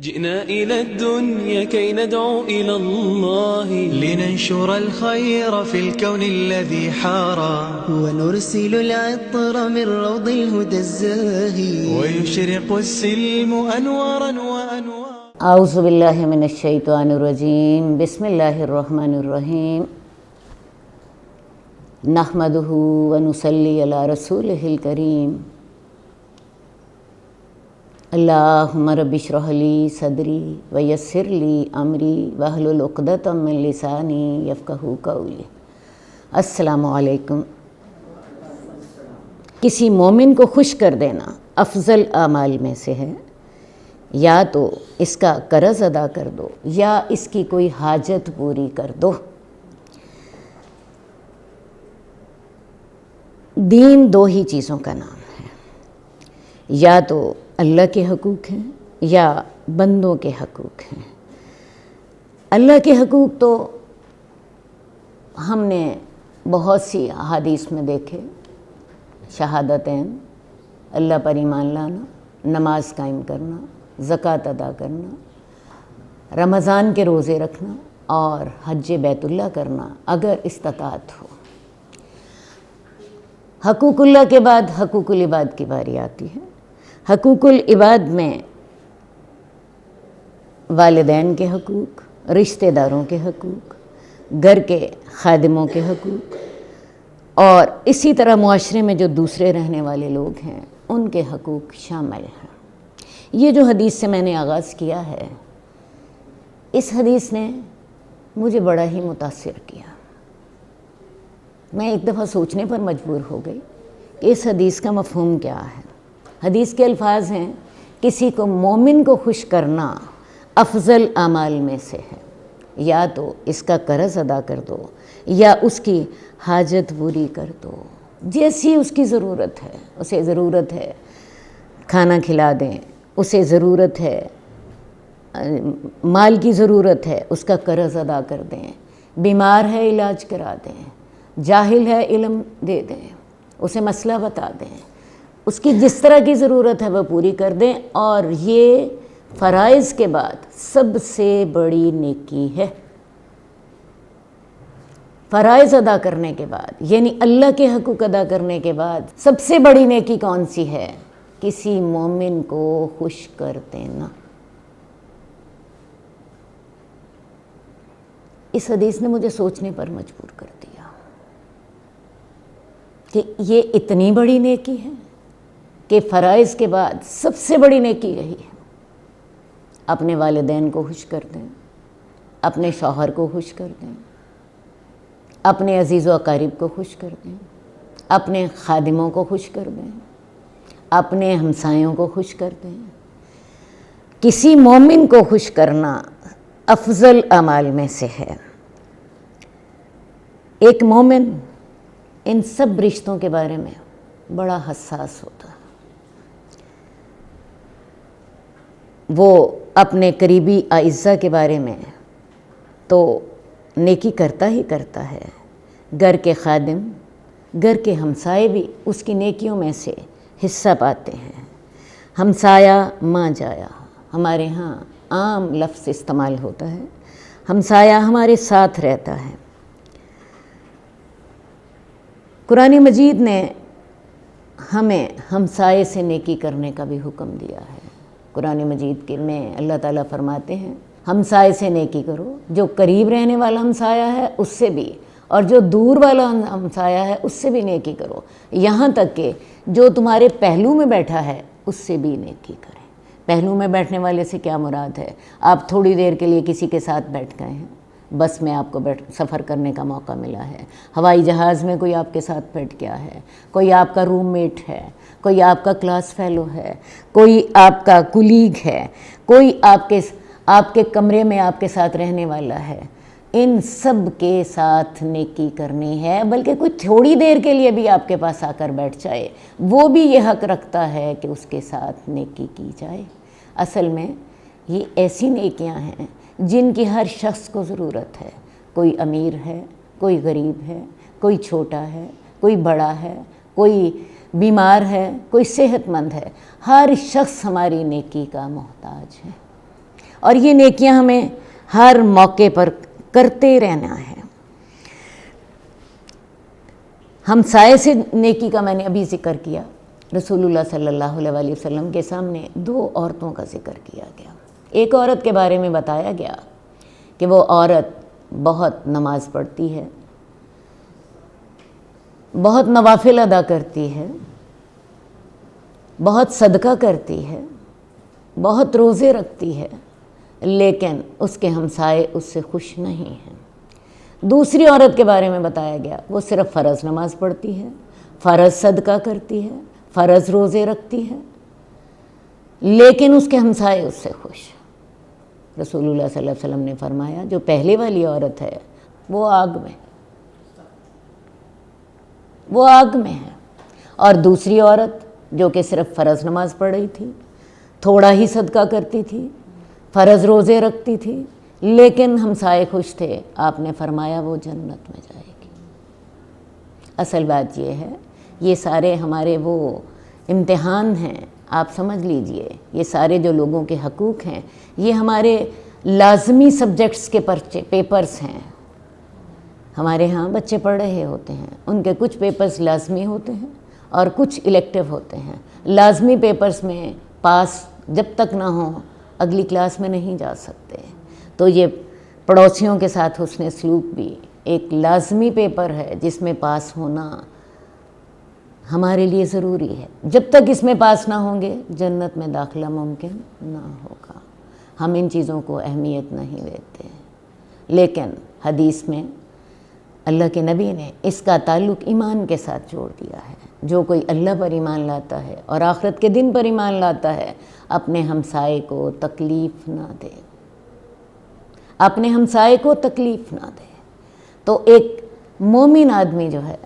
جئنا إلى الدنيا كي ندعو إلى الله لننشر الخير في الكون الذي حارى ونرسل العطر من روض الهدى الزاهي ويشرق السلم أنوارا وأنوارا. اعوذ باللہ من الشیطان الرجیم. بسم اللہ الرحمن الرحیم. نحمدہ ونصلی علی رسولہ الکریم. اللہم رب اشرح لی صدری ویسر لی امری واحلل عقدۃ من لسانی یفقہوا قولی. السلام علیکم. کسی مومن کو خوش کر دینا افضل اعمال میں سے ہے. یا تو اس کا قرض ادا کر دو یا اس کی کوئی حاجت پوری کر دو. دین دو ہی چیزوں کا نام ہے، یا تو اللہ کے حقوق ہیں یا بندوں کے حقوق ہیں. اللہ کے حقوق تو ہم نے بہت سی احادیث میں دیکھے. شہادتین، اللہ پر ایمان لانا، نماز قائم کرنا، زکوٰۃ ادا کرنا، رمضان کے روزے رکھنا اور حج بیت اللہ کرنا اگر استطاعت ہو. حقوق اللہ کے بعد حقوق العباد کی باری آتی ہے. حقوق العباد میں والدین کے حقوق، رشتہ داروں کے حقوق، گھر کے خادموں کے حقوق اور اسی طرح معاشرے میں جو دوسرے رہنے والے لوگ ہیں ان کے حقوق شامل ہیں. یہ جو حدیث سے میں نے آغاز کیا ہے، اس حدیث نے مجھے بڑا ہی متاثر کیا. میں ایک دفعہ سوچنے پر مجبور ہو گئی کہ اس حدیث کا مفہوم کیا ہے. حدیث کے الفاظ ہیں، کسی کو مومن کو خوش کرنا افضل اعمال میں سے ہے. یا تو اس کا قرض ادا کر دو یا اس کی حاجت پوری کر دو. جیسی اس کی ضرورت ہے، اسے ضرورت ہے کھانا کھلا دیں، اسے ضرورت ہے مال کی ضرورت ہے، اس کا قرض ادا کر دیں. بیمار ہے علاج کرا دیں، جاہل ہے علم دے دیں، اسے مسئلہ بتا دیں. اس کی جس طرح کی ضرورت ہے وہ پوری کر دیں. اور یہ فرائض کے بعد سب سے بڑی نیکی ہے. فرائض ادا کرنے کے بعد یعنی اللہ کے حقوق ادا کرنے کے بعد سب سے بڑی نیکی کون سی ہے؟ کسی مومن کو خوش کر دینا. اس حدیث نے مجھے سوچنے پر مجبور کر دیا کہ یہ اتنی بڑی نیکی ہے کہ فرائض کے بعد سب سے بڑی نیکی یہی ہے. اپنے والدین کو خوش کر دیں، اپنے شوہر کو خوش کر دیں، اپنے عزیز و اقارب کو خوش کر دیں، اپنے خادموں کو خوش کر دیں، اپنے ہمسایوں کو خوش کر دیں. کسی مومن کو خوش کرنا افضل اعمال میں سے ہے. ایک مومن ان سب رشتوں کے بارے میں بڑا حساس ہوتا ہے. وہ اپنے قریبی اعزاء کے بارے میں تو نیکی کرتا ہی کرتا ہے. گھر کے خادم، گھر کے ہمسائے بھی اس کی نیکیوں میں سے حصہ پاتے ہیں. ہمسایہ ماں جایا ہمارے ہاں عام لفظ استعمال ہوتا ہے. ہمسایہ ہمارے ساتھ رہتا ہے. قرآن مجید نے ہمیں ہمسائے سے نیکی کرنے کا بھی حکم دیا ہے. قرآن مجید کے میں اللہ تعالیٰ فرماتے ہیں ہمسائے سے نیکی کرو. جو قریب رہنے والا ہمسایہ ہے اس سے بھی، اور جو دور والا ہمسایہ ہے اس سے بھی نیکی کرو. یہاں تک کہ جو تمہارے پہلو میں بیٹھا ہے اس سے بھی نیکی کریں. پہلو میں بیٹھنے والے سے کیا مراد ہے؟ آپ تھوڑی دیر کے لیے کسی کے ساتھ بیٹھ گئے ہیں، بس میں آپ کو سفر کرنے کا موقع ملا ہے، ہوائی جہاز میں کوئی آپ کے ساتھ بیٹھ گیا ہے، کوئی آپ کا روم میٹ ہے، کوئی آپ کا کلاس فیلو ہے، کوئی آپ کا کولیگ ہے، کوئی آپ کے کمرے میں آپ کے ساتھ رہنے والا ہے. ان سب کے ساتھ نیکی کرنی ہے. بلکہ کوئی تھوڑی دیر کے لیے بھی آپ کے پاس آ کر بیٹھ جائے وہ بھی یہ حق رکھتا ہے کہ اس کے ساتھ نیکی کی جائے. اصل میں یہ ایسی نیکیاں ہیں جن کی ہر شخص کو ضرورت ہے. کوئی امیر ہے، کوئی غریب ہے، کوئی چھوٹا ہے، کوئی بڑا ہے، کوئی بیمار ہے، کوئی صحت مند ہے. ہر شخص ہماری نیکی کا محتاج ہے. اور یہ نیکیاں ہمیں ہر موقع پر کرتے رہنا ہے۔ ہمسائے سے نیکی کا میں نے ابھی ذکر کیا، رسول اللہ صلی اللہ علیہ وسلم کے سامنے 2 عورتوں کا ذکر کیا گیا۔ ایک عورت کے بارے میں بتایا گیا کہ وہ عورت بہت نماز پڑھتی ہے، بہت نوافل ادا کرتی ہے، بہت صدقہ کرتی ہے، بہت روزے رکھتی ہے، لیکن اس کے ہمسائے اس سے خوش نہیں ہیں۔ دوسری عورت کے بارے میں بتایا گیا، وہ صرف فرض نماز پڑھتی ہے، فرض صدقہ کرتی ہے، فرض روزے رکھتی ہے، لیکن اس کے ہمسائے اس سے خوش۔ رسول اللہ صلی اللہ علیہ وسلم نے فرمایا جو پہلے والی عورت ہے وہ آگ میں، وہ آگ میں ہے، اور دوسری عورت جو کہ صرف فرض نماز پڑھ رہی تھی، تھوڑا ہی صدقہ کرتی تھی، فرض روزے رکھتی تھی، لیکن ہمسائے خوش تھے، آپ نے فرمایا وہ جنت میں جائے گی۔ اصل بات یہ ہے، یہ سارے ہمارے وہ امتحان ہیں، آپ سمجھ لیجئے، یہ سارے جو لوگوں کے حقوق ہیں یہ ہمارے لازمی سبجیکٹس کے پیپرز ہیں۔ ہمارے ہاں بچے پڑھ رہے ہوتے ہیں، ان کے کچھ پیپرز لازمی ہوتے ہیں اور کچھ الیکٹیو ہوتے ہیں۔ لازمی پیپرز میں پاس جب تک نہ ہوں اگلی کلاس میں نہیں جا سکتے، تو یہ پڑوسیوں کے ساتھ حسن سلوک بھی ایک لازمی پیپر ہے جس میں پاس ہونا ہمارے لیے ضروری ہے۔ جب تک اس میں پاس نہ ہوں گے جنت میں داخلہ ممکن نہ ہوگا۔ ہم ان چیزوں کو اہمیت نہیں دیتے، لیکن حدیث میں اللہ کے نبی نے اس کا تعلق ایمان کے ساتھ جوڑ دیا ہے۔ جو کوئی اللہ پر ایمان لاتا ہے اور آخرت کے دن پر ایمان لاتا ہے، اپنے ہمسائے کو تکلیف نہ دے، اپنے ہمسائے کو تکلیف نہ دے۔ تو ایک مومن آدمی جو ہے،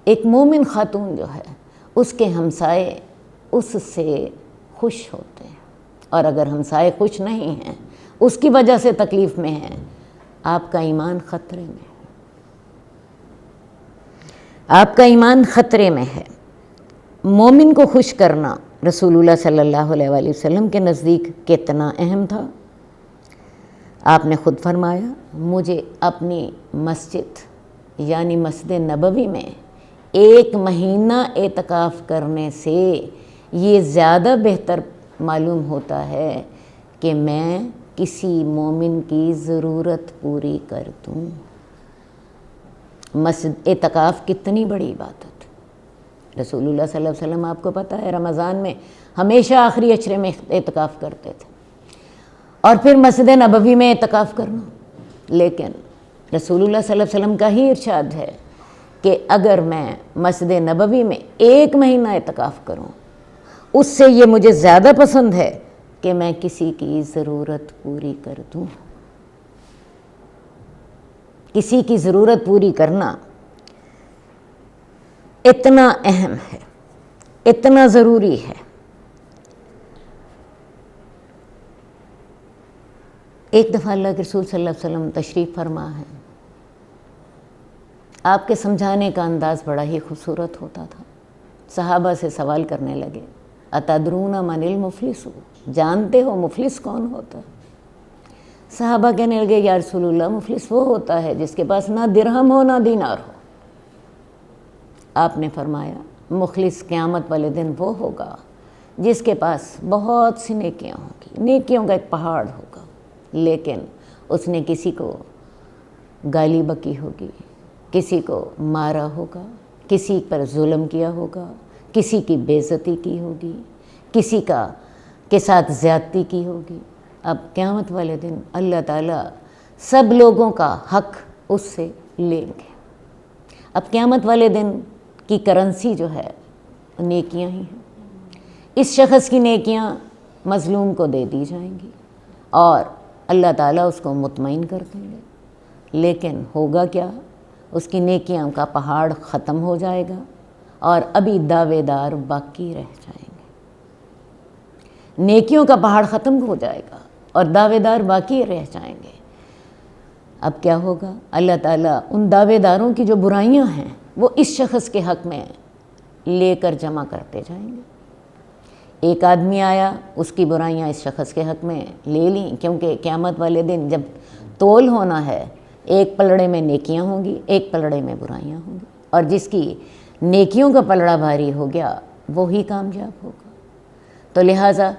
ایک مومن خاتون جو ہے، اس کے ہمسائے اس سے خوش ہوتے ہیں، اور اگر ہمسائے خوش نہیں ہیں، اس کی وجہ سے تکلیف میں ہیں، آپ کا ایمان خطرے میں ہے، آپ کا ایمان خطرے میں ہے۔ مومن کو خوش کرنا رسول اللہ صلی اللہ علیہ وسلم کے نزدیک کتنا اہم تھا۔ آپ نے خود فرمایا، مجھے اپنی مسجد یعنی مسجد نبوی میں 1 مہینہ اعتکاف کرنے سے یہ زیادہ بہتر معلوم ہوتا ہے کہ میں کسی مومن کی ضرورت پوری کر دوں۔ مسجد اعتکاف کتنی بڑی عبادت، رسول اللہ صلی اللہ علیہ وسلم آپ کو پتہ ہے رمضان میں ہمیشہ آخری عشرے میں اعتکاف کرتے تھے، اور پھر مسجد نبوی میں اعتکاف کرنا۔ لیکن رسول اللہ صلی اللہ علیہ وسلم کا ہی ارشاد ہے کہ اگر میں مسجد نبوی میں 1 مہینہ اعتکاف کروں، اس سے یہ مجھے زیادہ پسند ہے کہ میں کسی کی ضرورت پوری کر دوں۔ کسی کی ضرورت پوری کرنا اتنا اہم ہے، اتنا ضروری ہے۔ ایک دفعہ اللہ کے رسول صلی اللہ علیہ وسلم تشریف فرما ہے، آپ کے سمجھانے کا انداز بڑا ہی خوبصورت ہوتا تھا۔ صحابہ سے سوال کرنے لگے، اتدرون من المفلس، جانتے ہو مفلس کون ہوتا ہے؟ صحابہ کہنے لگے، یا رسول اللہ مفلس وہ ہوتا ہے جس کے پاس نہ درہم ہو نہ دینار ہو۔ آپ نے فرمایا، مخلص قیامت والے دن وہ ہوگا جس کے پاس بہت سی نیکیاں ہوں گی، نیکیوں کا ایک پہاڑ ہوگا، لیکن اس نے کسی کو گالی بکی ہوگی، کسی کو مارا ہوگا، کسی پر ظلم کیا ہوگا، کسی کی بے عزتی کی ہوگی، کسی کے ساتھ زیادتی کی ہوگی۔ اب قیامت والے دن اللہ تعالیٰ سب لوگوں کا حق اس سے لیں گے۔ اب قیامت والے دن کی کرنسی جو ہے نیکیاں ہی ہیں۔ اس شخص کی نیکیاں مظلوم کو دے دی جائیں گی اور اللہ تعالیٰ اس کو مطمئن کر دیں گے، لیکن ہوگا کیا؟ اس کی نیکیاں کا پہاڑ ختم ہو جائے گا اور ابھی دعوے دار باقی رہ جائیں گے۔ نیکیوں کا پہاڑ ختم ہو جائے گا اور دعوے دار باقی رہ جائیں گے۔ اب کیا ہوگا؟ اللہ تعالیٰ ان دعوے داروں کی جو برائیاں ہیں وہ اس شخص کے حق میں لے کر جمع کرتے جائیں گے۔ ایک آدمی آیا، اس کی برائیاں اس شخص کے حق میں لے لیں، کیونکہ قیامت والے دن جب تول ہونا ہے، ایک پلڑے میں نیکیاں ہوں گی، ایک پلڑے میں برائیاں ہوں گی، اور جس کی نیکیوں کا پلڑا بھاری ہو گیا وہی کامیاب ہوگا۔ تو لہٰذا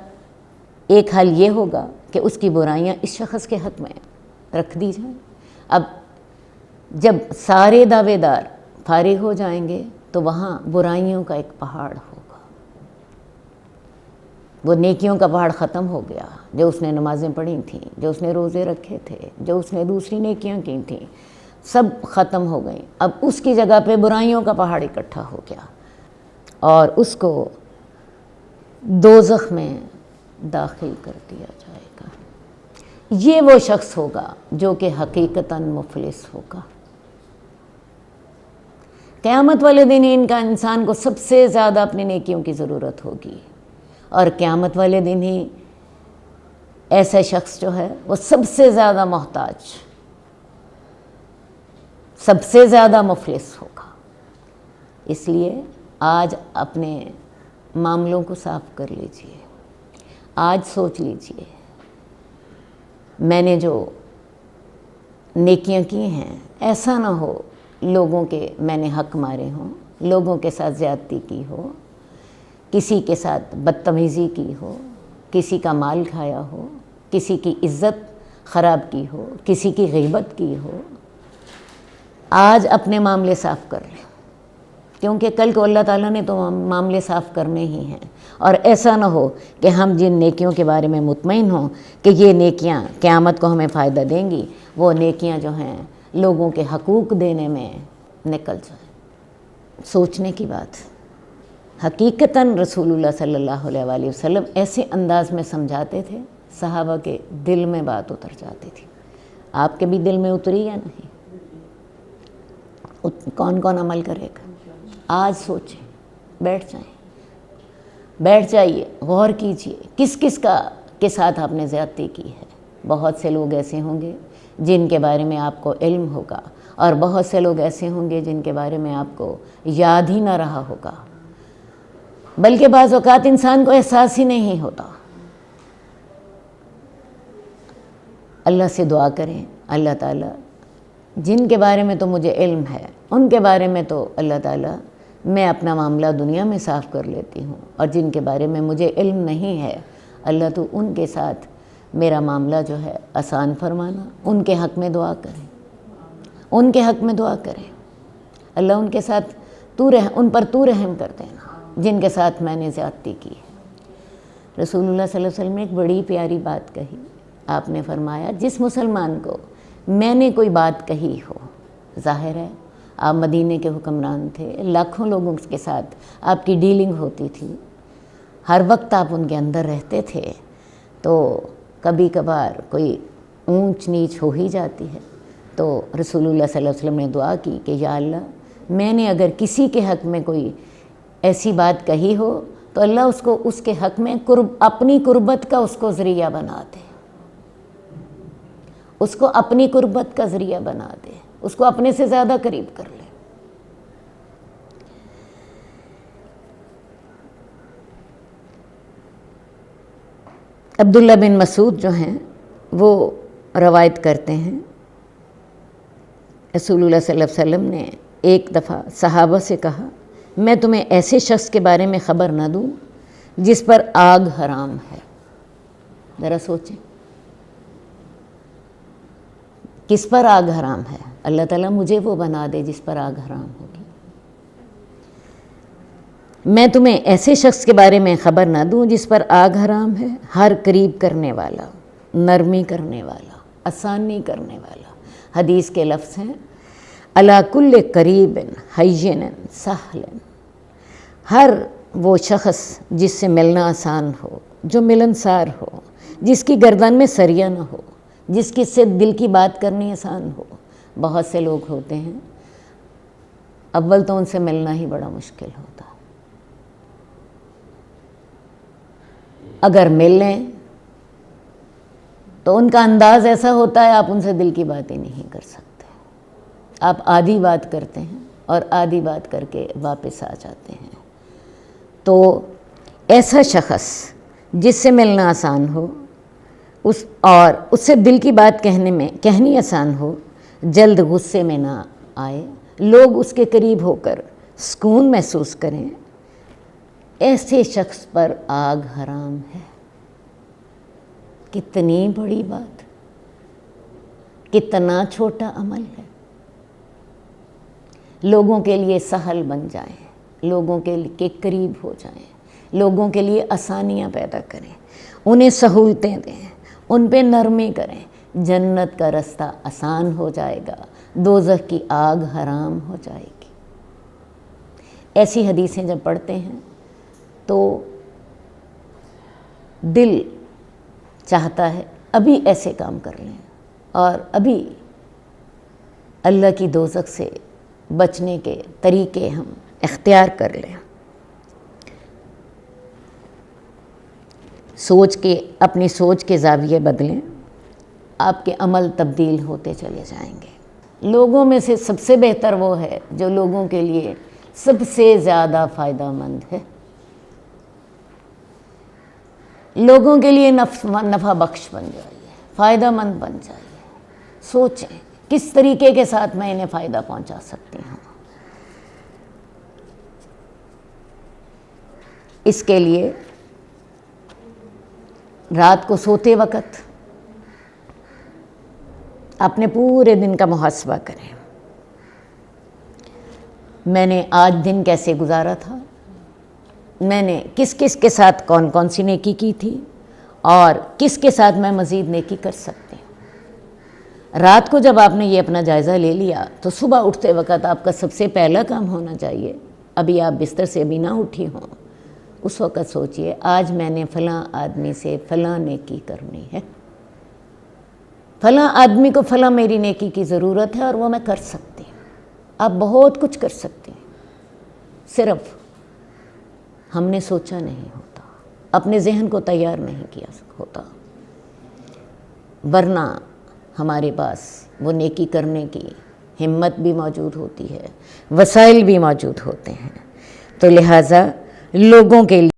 ایک حل یہ ہوگا کہ اس کی برائیاں اس شخص کے حق میں رکھ دی جائیں۔ اب جب سارے دعوے دار فارغ ہو جائیں گے تو وہاں برائیوں کا ایک پہاڑ ہوگا۔ وہ نیکیوں کا پہاڑ ختم ہو گیا، جو اس نے نمازیں پڑھی تھیں، جو اس نے روزے رکھے تھے، جو اس نے دوسری نیکیاں کی تھیں، سب ختم ہو گئیں۔ اب اس کی جگہ پہ برائیوں کا پہاڑ اکٹھا ہو گیا اور اس کو دوزخ میں داخل کر دیا جائے گا۔ یہ وہ شخص ہوگا جو کہ حقیقتاً مفلس ہوگا۔ قیامت والے دن انسان کو سب سے زیادہ اپنی نیکیوں کی ضرورت ہوگی، اور قیامت والے دن ہی ایسا شخص جو ہے وہ سب سے زیادہ محتاج، سب سے زیادہ مفلس ہوگا۔ اس لیے آج اپنے معاملوں کو صاف کر لیجئے، آج سوچ لیجئے میں نے جو نیکیاں کی ہیں ایسا نہ ہو لوگوں کے میں نے حق مارے ہوں، لوگوں کے ساتھ زیادتی کی ہو، کسی کے ساتھ بدتمیزی کی ہو، کسی کا مال کھایا ہو، کسی کی عزت خراب کی ہو، کسی کی غیبت کی ہو۔ آج اپنے معاملے صاف کر لیں، کیونکہ کل کو اللہ تعالیٰ نے تو معاملے صاف کرنے ہی ہیں، اور ایسا نہ ہو کہ ہم جن نیکیوں کے بارے میں مطمئن ہوں کہ یہ نیکیاں قیامت کو ہمیں فائدہ دیں گی، وہ نیکیاں جو ہیں لوگوں کے حقوق دینے میں نکل جائیں۔ سوچنے کی بات۔ حقیقتاً رسول اللہ صلی اللہ علیہ وآلہ وسلم ایسے انداز میں سمجھاتے تھے، صحابہ کے دل میں بات اتر جاتی تھی۔ آپ کے بھی دل میں اتری یا نہیں؟ کون کون عمل کرے گا؟ آج سوچیں، بیٹھ جائیے، غور کیجئے کس کس کے ساتھ آپ نے زیادتی کی ہے۔ بہت سے لوگ ایسے ہوں گے جن کے بارے میں آپ کو علم ہوگا، اور بہت سے لوگ ایسے ہوں گے جن کے بارے میں آپ کو یاد ہی نہ رہا ہوگا، بلکہ بعض اوقات انسان کو احساس ہی نہیں ہوتا۔ اللہ سے دعا کریں، اللہ تعالیٰ جن کے بارے میں تو مجھے علم ہے ان کے بارے میں تو اللہ تعالیٰ میں اپنا معاملہ دنیا میں صاف کر لیتی ہوں، اور جن کے بارے میں مجھے علم نہیں ہے اللہ تو ان کے ساتھ میرا معاملہ جو ہے آسان فرمانا۔ ان کے حق میں دعا کریں، ان کے حق میں دعا کریں، اللہ ان کے ساتھ ان پر تو رحم کر دینا جن کے ساتھ میں نے زیادتی کی ہے۔ رسول اللہ صلی اللہ علیہ وسلم نے ایک بڑی پیاری بات کہی۔ آپ نے فرمایا جس مسلمان کو میں نے کوئی بات کہی ہو، ظاہر ہے آپ مدینے کے حکمران تھے، لاکھوں لوگوں کے ساتھ آپ کی ڈیلنگ ہوتی تھی، ہر وقت آپ ان کے اندر رہتے تھے، تو کبھی کبھار کوئی اونچ نیچ ہو ہی جاتی ہے۔ تو رسول اللہ صلی اللہ علیہ وسلم نے دعا کی کہ یا اللہ میں نے اگر کسی کے حق میں کوئی ایسی بات کہی ہو تو اللہ اس کو اس کے حق میں اپنی قربت کا اس کو ذریعہ بنا دے، اس کو اپنی قربت کا ذریعہ بنا دے، اس کو اپنے سے زیادہ قریب کر لے۔ عبداللہ بن مسعود جو ہیں وہ روایت کرتے ہیں رسول اللہ صلی اللہ علیہ وسلم نے ایک دفعہ صحابہ سے کہا میں تمہیں ایسے شخص کے بارے میں خبر نہ دوں جس پر آگ حرام ہے۔ ذرا سوچیں کس پر آگ حرام ہے؟ اللہ تعالیٰ مجھے وہ بنا دے جس پر آگ حرام ہوگی۔ میں تمہیں ایسے شخص کے بارے میں خبر نہ دوں جس پر آگ حرام ہے، ہر قریب کرنے والا، نرمی کرنے والا، آسانی کرنے والا۔ حدیث کے لفظ ہیں علی کل قریب ہین سہل، ہر وہ شخص جس سے ملنا آسان ہو، جو ملنسار ہو، جس کی گردن میں سریہ نہ ہو، جس کی سے دل کی بات کرنی آسان ہو۔ بہت سے لوگ ہوتے ہیں اول تو ان سے ملنا ہی بڑا مشکل ہوتا، اگر مل لیں تو ان کا انداز ایسا ہوتا ہے آپ ان سے دل کی باتیں نہیں کر سکتے، آپ آدھی بات کرتے ہیں اور آدھی بات کر کے واپس آ جاتے ہیں۔ تو ایسا شخص جس سے ملنا آسان ہو اور اس سے دل کی بات کہنی آسان ہو، جلد غصے میں نہ آئے، لوگ اس کے قریب ہو کر سکون محسوس کریں، ایسے شخص پر آگ حرام ہے۔ کتنی بڑی بات، کتنا چھوٹا عمل ہے۔ لوگوں کے لیے سہل بن جائیں، لوگوں کے قریب ہو جائیں، لوگوں کے لیے آسانیاں پیدا کریں، انہیں سہولتیں دیں، ان پہ نرمی کریں، جنت کا رستہ آسان ہو جائے گا، دوزخ کی آگ حرام ہو جائے گی۔ ایسی حدیثیں جب پڑھتے ہیں تو دل چاہتا ہے ابھی ایسے کام کر لیں اور ابھی اللہ کی دوزخ سے بچنے کے طریقے ہم اختیار کر لیں۔ اپنی سوچ کے زاویے بدلیں، آپ کے عمل تبدیل ہوتے چلے جائیں گے۔ لوگوں میں سے سب سے بہتر وہ ہے جو لوگوں کے لیے سب سے زیادہ فائدہ مند ہے، لوگوں کے لیے نفع بخش بن جائیے، فائدہ مند بن جائیے۔ سوچیں کس طریقے کے ساتھ میں انہیں فائدہ پہنچا سکتی ہوں۔ اس کے لیے رات کو سوتے وقت اپنے پورے دن کا محاسبہ کریں۔ میں نے آج دن کیسے گزارا تھا، میں نے کس کس کے ساتھ کون کون سی نیکی کی تھی اور کس کے ساتھ میں مزید نیکی کر سکتی ہوں۔ رات کو جب آپ نے یہ اپنا جائزہ لے لیا تو صبح اٹھتے وقت آپ کا سب سے پہلا کام ہونا چاہیے، ابھی آپ بستر سے بھی نہ اٹھی ہوں، اس وقت سوچئے آج میں نے فلاں آدمی سے فلاں نیکی کرنی ہے، فلاں آدمی کو فلاں میری نیکی کی ضرورت ہے اور وہ میں کر سکتی ہوں۔ آپ بہت کچھ کر سکتے ہیں، صرف ہم نے سوچا نہیں ہوتا، اپنے ذہن کو تیار نہیں کیا ہوتا، ورنہ ہمارے پاس وہ نیکی کرنے کی ہمت بھی موجود ہوتی ہے، وسائل بھی موجود ہوتے ہیں۔ تو لہٰذا لوگوں کے لیے